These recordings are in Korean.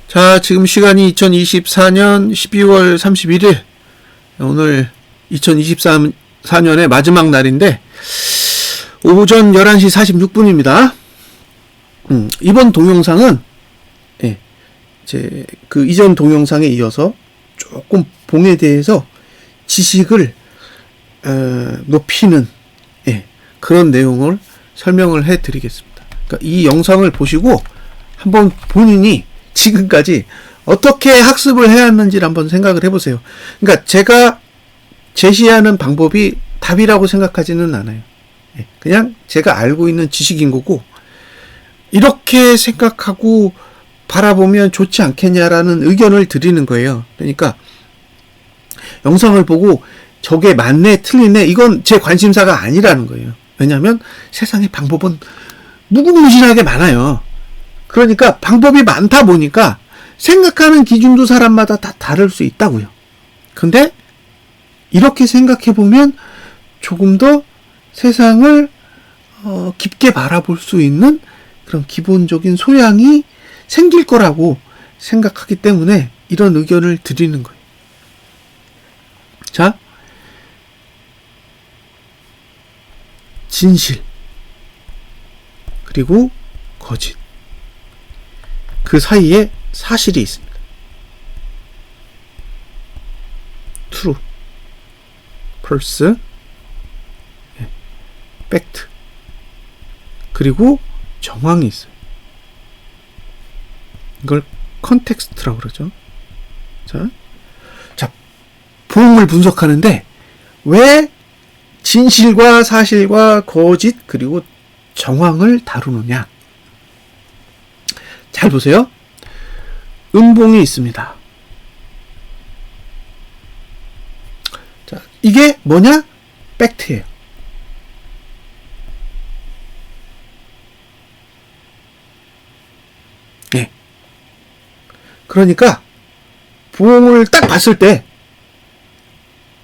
자, 지금 시간이 2024년 12월 31일. 오늘 2024년의 마지막 날인데, 오전 11시 46분입니다. 이번 동영상은, 이전 동영상에 이어서 조금 봉에 대해서 지식을, 높이는, 그런 내용을 설명을 해 드리겠습니다. 그러니까 이 영상을 보시고, 한번 본인이 지금까지 어떻게 학습을 해야 하는지를 한번 생각을 해보세요. 그러니까 제가 제시하는 방법이 답이라고 생각하지는 않아요. 그냥 제가 알고 있는 지식인 거고, 이렇게 생각하고 바라보면 좋지 않겠냐라는 의견을 드리는 거예요. 그러니까 영상을 보고 저게 맞네 틀리네 이건 제 관심사가 아니라는 거예요. 왜냐하면 세상에 방법은 무궁무진하게 많아요. 그러니까 방법이 많다 보니까 생각하는 기준도 사람마다 다 다를 수 있다고요. 근데 이렇게 생각해 보면 조금 더 세상을 깊게 바라볼 수 있는 그런 기본적인 소양이 생길 거라고 생각하기 때문에 이런 의견을 드리는 거예요. 자, 진실 그리고 거짓, 그 사이에 사실이 있습니다. true, false, fact, 그리고 정황이 있어요. 이걸 컨텍스트라고 그러죠. 자, 부흥을 분석하는데 왜 진실과 사실과 거짓 그리고 정황을 다루느냐? 잘 보세요. 음봉이 있습니다. 자, 이게 뭐냐? 팩트예요. 네. 그러니까 봉을 딱 봤을 때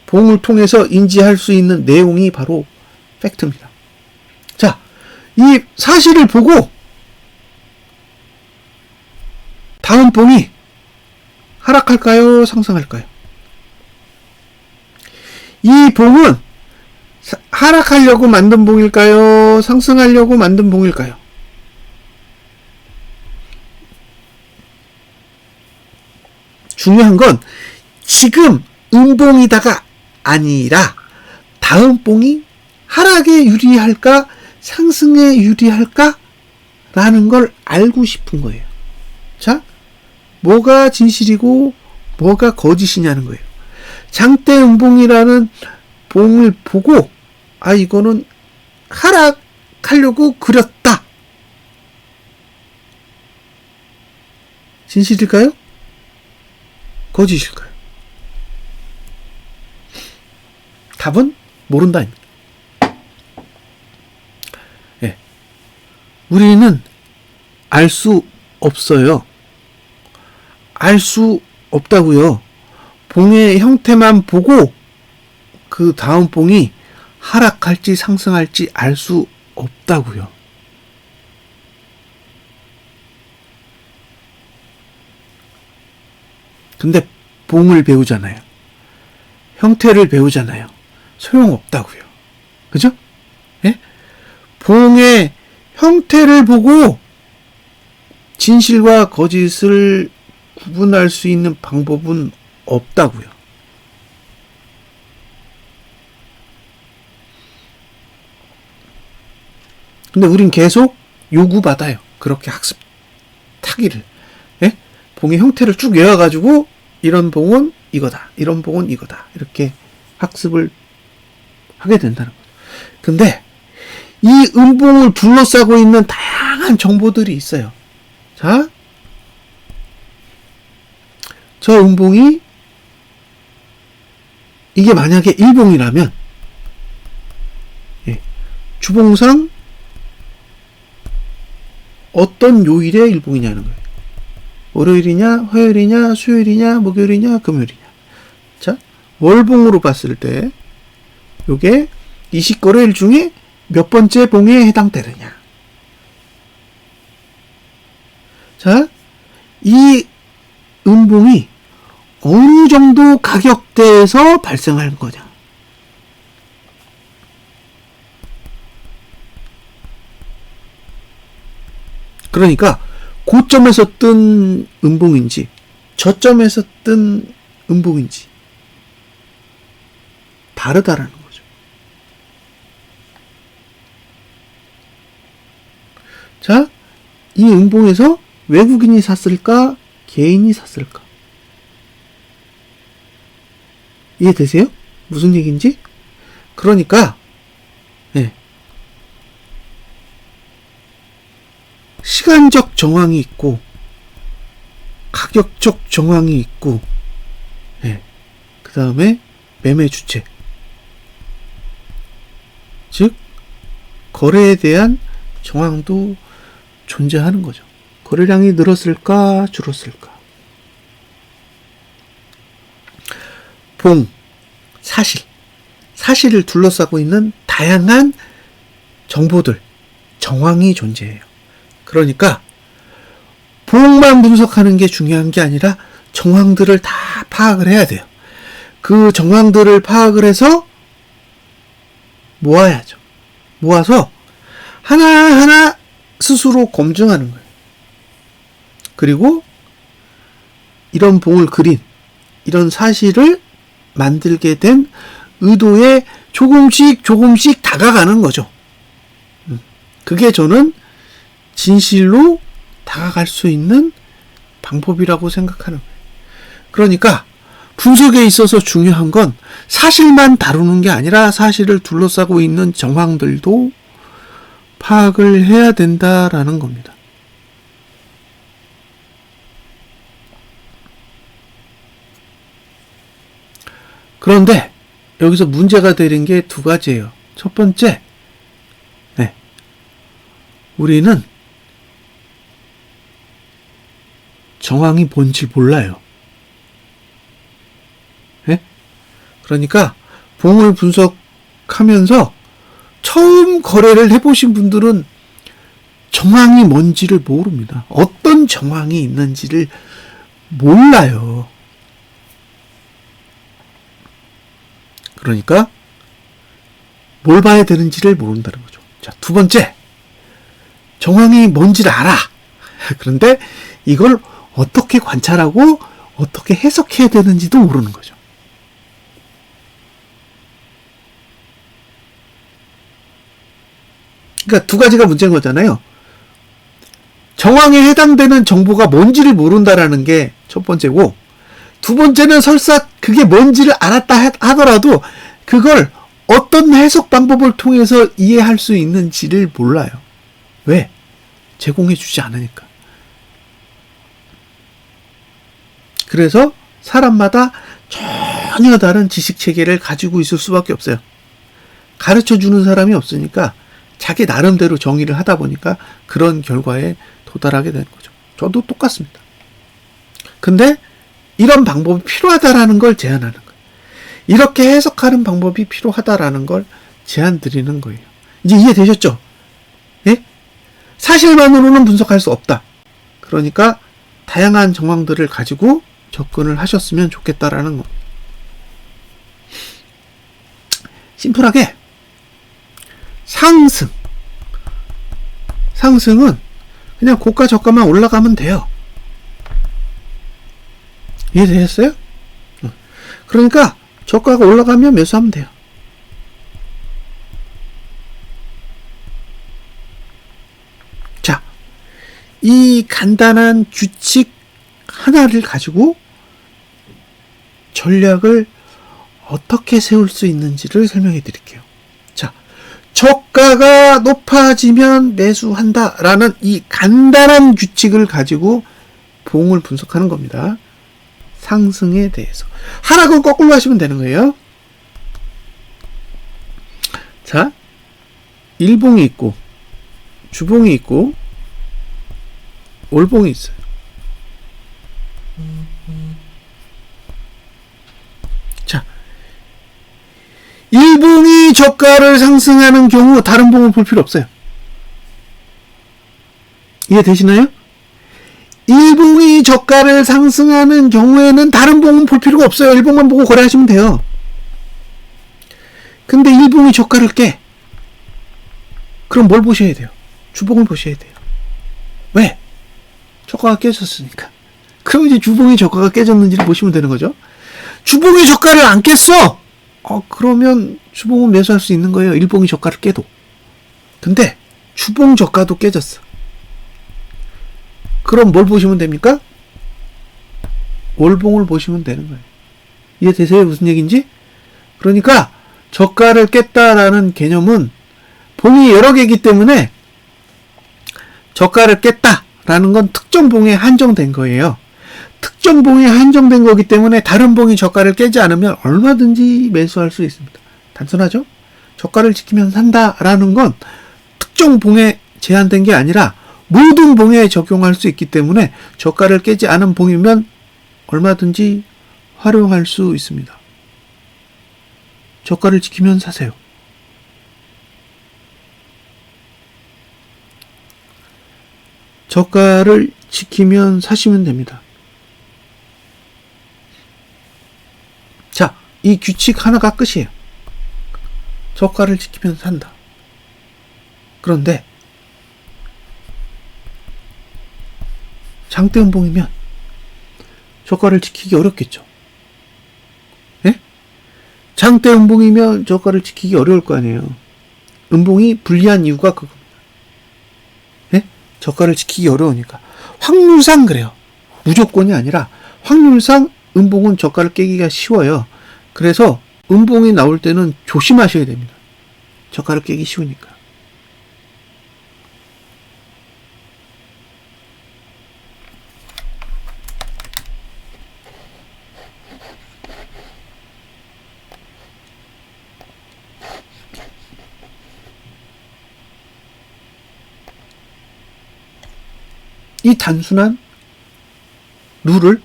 봉을 통해서 인지할 수 있는 내용이 바로 팩트입니다. 자, 이 사실을 보고 다음 봉이 하락할까요? 상승할까요? 이 봉은 하락하려고 만든 봉일까요? 상승하려고 만든 봉일까요? 중요한 건 지금 음봉이다가 아니라 다음 봉이 하락에 유리할까? 상승에 유리할까? 라는 걸 알고 싶은 거예요. 자, 뭐가 진실이고 뭐가 거짓이냐는 거예요. 장대 음봉이라는 봉을 보고 이거는 하락하려고 그렸다. 진실일까요? 거짓일까요? 답은 모른다입니다. 우리는 알 수 없어요. 알 수 없다고요. 봉의 형태만 보고 그 다음 봉이 하락할지 상승할지 알 수 없다고요. 근데 봉을 배우잖아요. 형태를 배우잖아요. 소용없다고요. 그죠? 예? 봉의 형태를 보고 진실과 거짓을 구분할 수 있는 방법은 없다고요. 근데 우린 계속 요구받아요. 그렇게 학습 타기를. 예? 봉의 형태를 쭉 외워가지고 이런 봉은 이거다. 이런 봉은 이거다. 이렇게 학습을 하게 된다는 거죠. 근데 이 음봉을 둘러싸고 있는 다양한 정보들이 있어요. 자, 저 음봉이 이게 만약에 일봉이라면 주봉상 어떤 요일의 일봉이냐는 거예요. 월요일이냐, 화요일이냐, 수요일이냐, 목요일이냐, 금요일이냐. 자, 월봉으로 봤을 때 요게 20거래일 중에 몇 번째 봉에 해당되느냐. 자, 이 음봉이 어느 정도 가격대에서 발생할 거냐. 그러니까 고점에서 뜬 음봉인지 저점에서 뜬 음봉인지 다르다라는 거죠. 자, 이 음봉에서 외국인이 샀을까? 개인이 샀을까? 이해되세요? 무슨 얘기인지? 그러니까 시간적 정황이 있고 가격적 정황이 있고 그 다음에 매매 주체, 즉 거래에 대한 정황도 존재하는 거죠. 거래량이 늘었을까 줄었을까. 봉, 사실을 둘러싸고 있는 다양한 정보들, 정황이 존재해요. 그러니까 봉만 분석하는 게 중요한 게 아니라 정황들을 다 파악을 해야 돼요. 그 정황들을 파악을 해서 모아야죠. 모아서 하나하나 스스로 검증하는 거예요. 그리고 이런 봉을 그린, 이런 사실을 만들게 된 의도에 조금씩 다가가는 거죠. 그게 저는 진실로 다가갈 수 있는 방법이라고 생각하는 거예요. 그러니까 분석에 있어서 중요한 건 사실만 다루는 게 아니라 사실을 둘러싸고 있는 정황들도 파악을 해야 된다라는 겁니다. 그런데 여기서 문제가 되는 게 두 가지예요. 첫 번째, 우리는 정황이 뭔지 몰라요. 그러니까 봉을 분석하면서 처음 거래를 해보신 분들은 정황이 뭔지를 모릅니다. 어떤 정황이 있는지를 몰라요. 그러니까 뭘 봐야 되는지를 모른다는 거죠. 자, 두 번째, 정황이 뭔지를 알아. 그런데 이걸 어떻게 관찰하고 어떻게 해석해야 되는지도 모르는 거죠. 그러니까 두 가지가 문제인 거잖아요. 정황에 해당되는 정보가 뭔지를 모른다라는 게 첫 번째고, 두 번째는 설사 그게 뭔지를 알았다 하더라도 그걸 어떤 해석 방법을 통해서 이해할 수 있는지를 몰라요. 왜? 제공해 주지 않으니까. 그래서 사람마다 전혀 다른 지식 체계를 가지고 있을 수밖에 없어요. 가르쳐 주는 사람이 없으니까 자기 나름대로 정의를 하다 보니까 그런 결과에 도달하게 되는 거죠. 저도 똑같습니다. 근데 이런 방법이 필요하다라는 걸 제안하는 거예요. 이렇게 해석하는 방법이 필요하다라는 걸 제안 드리는 거예요. 이제 이해되셨죠? 예? 사실만으로는 분석할 수 없다. 그러니까 다양한 정황들을 가지고 접근을 하셨으면 좋겠다라는 겁니다. 심플하게 상승은 그냥 고가 저가만 올라가면 돼요. 이해되셨어요? 그러니까 저가가 올라가면 매수하면 돼요. 자, 이 간단한 규칙 하나를 가지고 전략을 어떻게 세울 수 있는지를 설명해 드릴게요. 자, 저가가 높아지면 매수한다라는 이 간단한 규칙을 가지고 봉을 분석하는 겁니다. 상승에 대해서. 하락은 거꾸로 하시면 되는 거예요. 자, 일봉이 있고 주봉이 있고 올봉이 있어요. 자, 일봉이 저가를 상승하는 경우 다른 봉을 볼 필요 없어요. 이해되시나요? 일봉이 저가를 상승하는 경우에는 다른 봉은 볼 필요가 없어요. 일봉만 보고 거래하시면 돼요. 근데 일봉이 저가를 깨. 그럼 뭘 보셔야 돼요? 주봉을 보셔야 돼요. 왜? 저가가 깨졌으니까. 그럼 이제 주봉이 저가가 깨졌는지를 보시면 되는 거죠. 주봉이 저가를 안 깼어! 그러면 주봉은 매수할 수 있는 거예요. 일봉이 저가를 깨도. 근데 주봉 저가도 깨졌어. 그럼 뭘 보시면 됩니까? 월봉을 보시면 되는 거예요. 이해되세요? 무슨 얘기인지? 그러니까 저가를 깼다라는 개념은 봉이 여러 개이기 때문에 저가를 깼다라는 건 특정 봉에 한정된 거예요. 특정 봉에 한정된 거기 때문에 다른 봉이 저가를 깨지 않으면 얼마든지 매수할 수 있습니다. 단순하죠? 저가를 지키면 산다라는 건 특정 봉에 제한된 게 아니라 모든 봉에 적용할 수 있기 때문에 저가를 깨지 않은 봉이면 얼마든지 활용할 수 있습니다. 저가를 지키면 사세요. 저가를 지키면 사시면 됩니다. 자, 이 규칙 하나가 끝이에요. 저가를 지키면 산다. 그런데 장대 음봉이면 저가를 지키기 어렵겠죠. 예? 장대 음봉이면 저가를 지키기 어려울 거 아니에요. 음봉이 불리한 이유가 그겁니다. 예? 저가를 지키기 어려우니까. 확률상 그래요. 무조건이 아니라 확률상 음봉은 저가를 깨기가 쉬워요. 그래서 음봉이 나올 때는 조심하셔야 됩니다. 저가를 깨기 쉬우니까. 이 단순한 룰을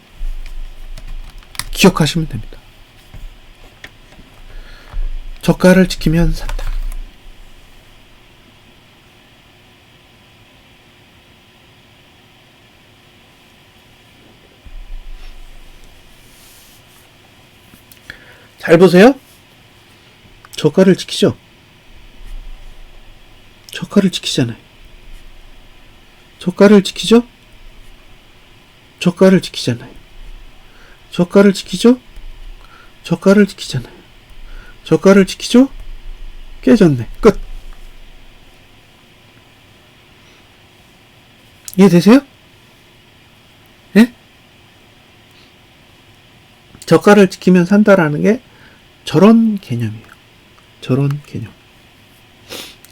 기억하시면 됩니다. 저가를 지키면 산다. 잘 보세요. 저가를 지키죠. 저가를 지키잖아요. 저가를 지키죠? 저가를 지키잖아요. 저가를 지키죠? 저가를 지키잖아요. 저가를 지키죠? 깨졌네. 끝. 이해되세요? 예? 저가를 지키면 산다라는 게 저런 개념이에요. 저런 개념.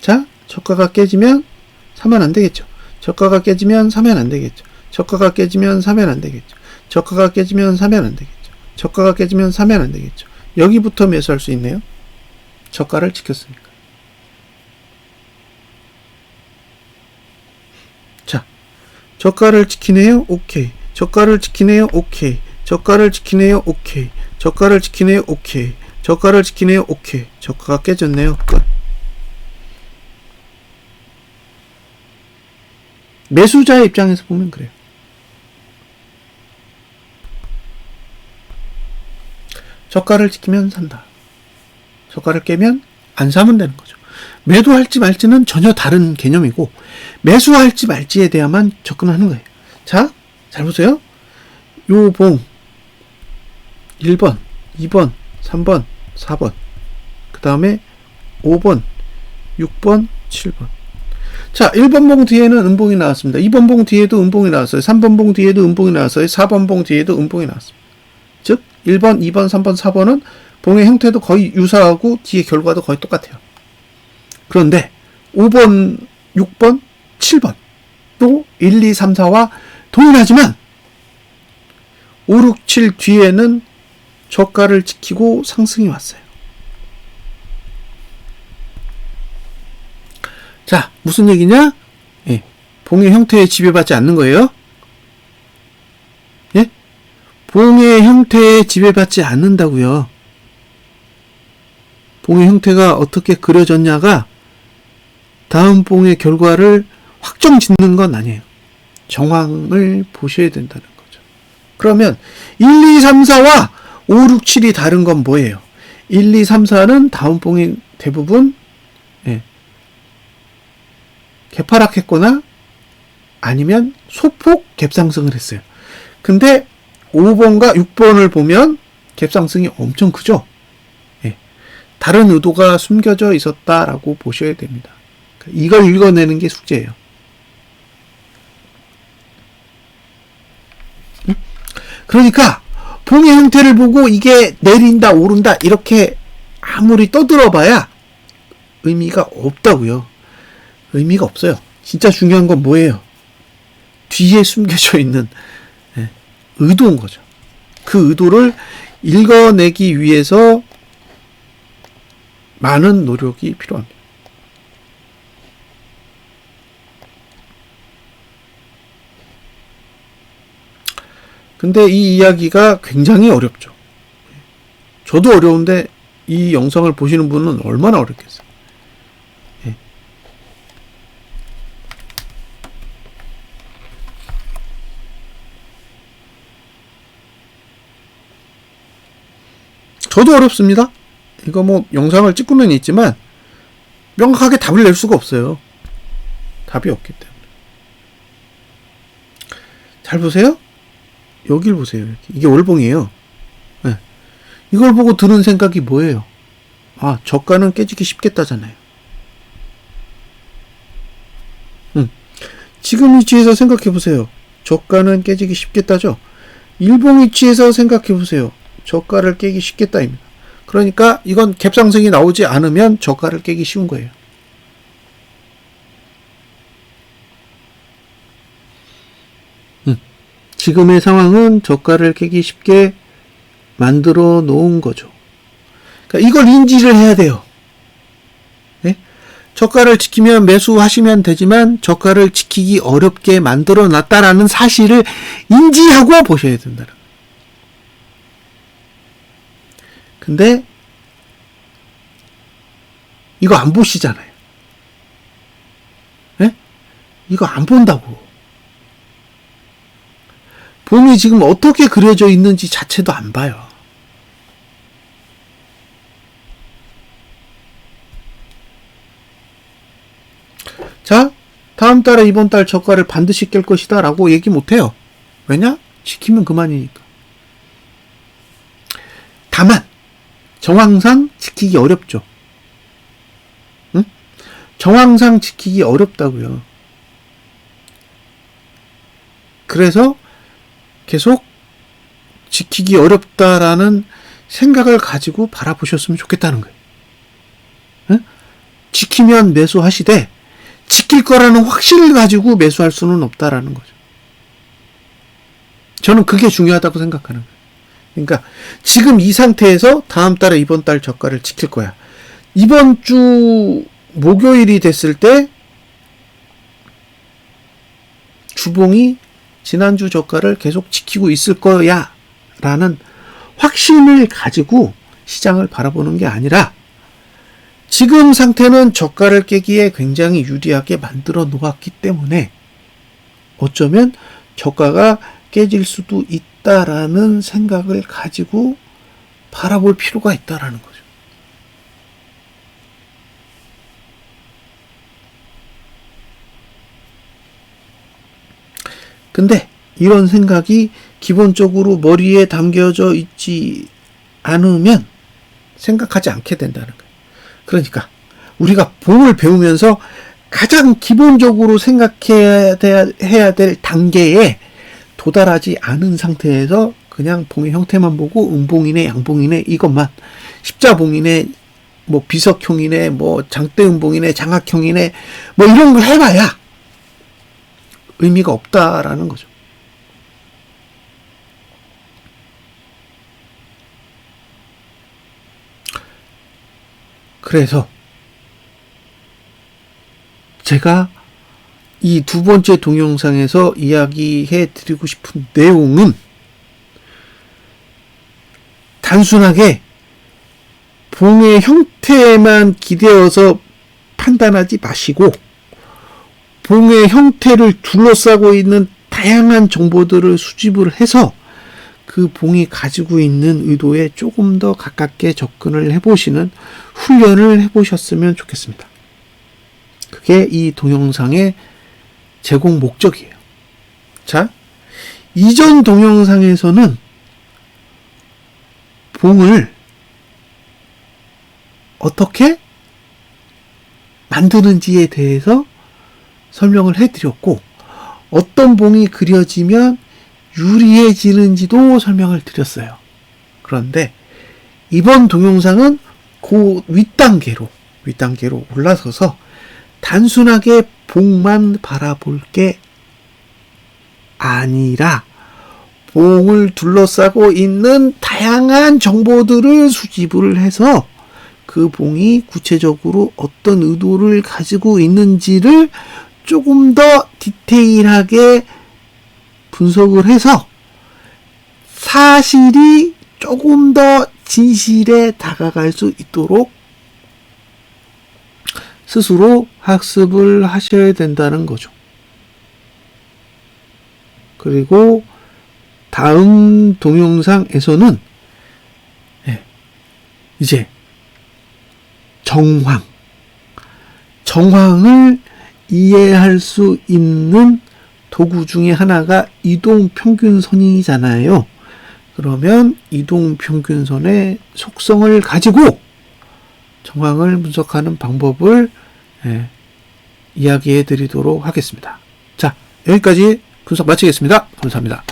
자, 저가가 깨지면 사면 안 되겠죠. 저가가 깨지면 사면 안 되겠죠. 저가가 깨지면 사면 안 되겠죠. 저가가 깨지면 사면 안 되겠죠. 저가가 깨지면 사면 안 되겠죠. 여기부터 매수할 수 있네요. 저가를 지켰으니까. 자, 저가를 지키네요. 오케이. 저가를 지키네요. 오케이. 저가를 지키네요. 오케이. 저가를 지키네요. 오케이. 저가를 지키네요. 오케이. 저가가 깨졌네요. 끝. 매수자의 입장에서 보면 그래요. 저가를 지키면 산다. 저가를 깨면 안 사면 되는 거죠. 매도할지 말지는 전혀 다른 개념이고 매수할지 말지에 대해야만 접근하는 거예요. 자, 잘 보세요. 요 봉 1번, 2번, 3번, 4번 그 다음에 5번, 6번, 7번. 자, 1번 봉 뒤에는 음봉이 나왔습니다. 2번 봉 뒤에도 음봉이 나왔어요. 3번 봉 뒤에도 음봉이 나왔어요. 4번 봉 뒤에도 음봉이 나왔습니다. 즉 1번, 2번, 3번, 4번은 봉의 형태도 거의 유사하고 뒤에 결과도 거의 똑같아요. 그런데 5번, 6번, 7번 또 1, 2, 3, 4와 동일하지만 5, 6, 7 뒤에는 저가를 지키고 상승이 왔어요. 자, 무슨 얘기냐? 예, 봉의 형태에 지배받지 않는 거예요. 예? 봉의 형태에 지배받지 않는다고요. 봉의 형태가 어떻게 그려졌냐가 다음 봉의 결과를 확정 짓는 건 아니에요. 정황을 보셔야 된다는 거죠. 그러면 1, 2, 3, 4와 5, 6, 7이 다른 건 뭐예요? 1, 2, 3, 4는 다음 봉이 대부분 개파락했거나 아니면 소폭 갭상승을 했어요. 근데 5번과 6번을 보면 갭상승이 엄청 크죠? 다른 의도가 숨겨져 있었다라고 보셔야 됩니다. 이걸 읽어내는 게 숙제예요. 그러니까 봉의 형태를 보고 이게 내린다 오른다 이렇게 아무리 떠들어봐야 의미가 없다고요. 의미가 없어요. 진짜 중요한 건 뭐예요? 뒤에 숨겨져 있는 의도인 거죠. 그 의도를 읽어내기 위해서 많은 노력이 필요합니다. 근데 이 이야기가 굉장히 어렵죠. 저도 어려운데 이 영상을 보시는 분은 얼마나 어렵겠어요. 저도 어렵습니다. 이거 뭐 영상을 찍고는 있지만 명확하게 답을 낼 수가 없어요. 답이 없기 때문에. 잘 보세요. 여길 보세요. 이게 월봉이에요. 네. 이걸 보고 드는 생각이 뭐예요? 아, 저가는 깨지기 쉽겠다잖아요. 지금 위치에서 생각해 보세요. 저가는 깨지기 쉽겠다죠? 일봉 위치에서 생각해 보세요. 저가를 깨기 쉽겠다입니다. 그러니까 이건 갭상승이 나오지 않으면 저가를 깨기 쉬운 거예요. 지금의 상황은 저가를 깨기 쉽게 만들어 놓은 거죠. 그러니까 이걸 인지를 해야 돼요. 네? 저가를 지키면 매수하시면 되지만 저가를 지키기 어렵게 만들어 놨다라는 사실을 인지하고 보셔야 된다는 거예요. 근데 이거 안 보시잖아요. 네? 이거 안 본다고. 봉이 지금 어떻게 그려져 있는지 자체도 안 봐요. 자, 다음 달에 이번 달 저가를 반드시 깰 것이다 라고 얘기 못해요. 왜냐? 지키면 그만이니까. 다만 정황상 지키기 어렵죠. 응? 정황상 지키기 어렵다고요. 그래서 계속 지키기 어렵다라는 생각을 가지고 바라보셨으면 좋겠다는 거예요. 응? 지키면 매수하시되 지킬 거라는 확신을 가지고 매수할 수는 없다라는 거죠. 저는 그게 중요하다고 생각하는 거예요. 그러니까 지금 이 상태에서 다음 달에 이번 달 저가를 지킬 거야. 이번 주 목요일이 됐을 때 주봉이 지난주 저가를 계속 지키고 있을 거야 라는 확신을 가지고 시장을 바라보는 게 아니라 지금 상태는 저가를 깨기에 굉장히 유리하게 만들어 놓았기 때문에 어쩌면 저가가 깨질 수도 있다라는 생각을 가지고 바라볼 필요가 있다라는 거죠. 근데 이런 생각이 기본적으로 머리에 담겨져 있지 않으면 생각하지 않게 된다는 거예요. 그러니까 우리가 봉을 배우면서 가장 기본적으로 생각해야 될 단계에 도달하지 않은 상태에서 그냥 봉의 형태만 보고 음봉이네 양봉이네 이것만 십자봉이네 뭐 비석형이네 뭐 장대음봉이네 장악형이네 뭐 이런 걸 해봐야 의미가 없다라는 거죠. 그래서 제가 이 두 번째 동영상에서 이야기해 드리고 싶은 내용은 단순하게 봉의 형태만 기대어서 판단하지 마시고 봉의 형태를 둘러싸고 있는 다양한 정보들을 수집을 해서 그 봉이 가지고 있는 의도에 조금 더 가깝게 접근을 해보시는 훈련을 해보셨으면 좋겠습니다. 그게 이 동영상의 제공 목적이에요. 자, 이전 동영상에서는 봉을 어떻게 만드는지에 대해서 설명을 해드렸고, 어떤 봉이 그려지면 유리해지는지도 설명을 드렸어요. 그런데 이번 동영상은 그 윗단계로 올라서서 단순하게 봉만 바라볼 게 아니라 봉을 둘러싸고 있는 다양한 정보들을 수집을 해서 그 봉이 구체적으로 어떤 의도를 가지고 있는지를 조금 더 디테일하게 분석을 해서 사실이 조금 더 진실에 다가갈 수 있도록 스스로 학습을 하셔야 된다는 거죠. 그리고 다음 동영상에서는 이제 정황을 이해할 수 있는 도구 중에 하나가 이동평균선이잖아요. 그러면 이동평균선의 속성을 가지고 정황을 분석하는 방법을 이야기해 드리도록 하겠습니다. 자, 여기까지 분석 마치겠습니다. 감사합니다.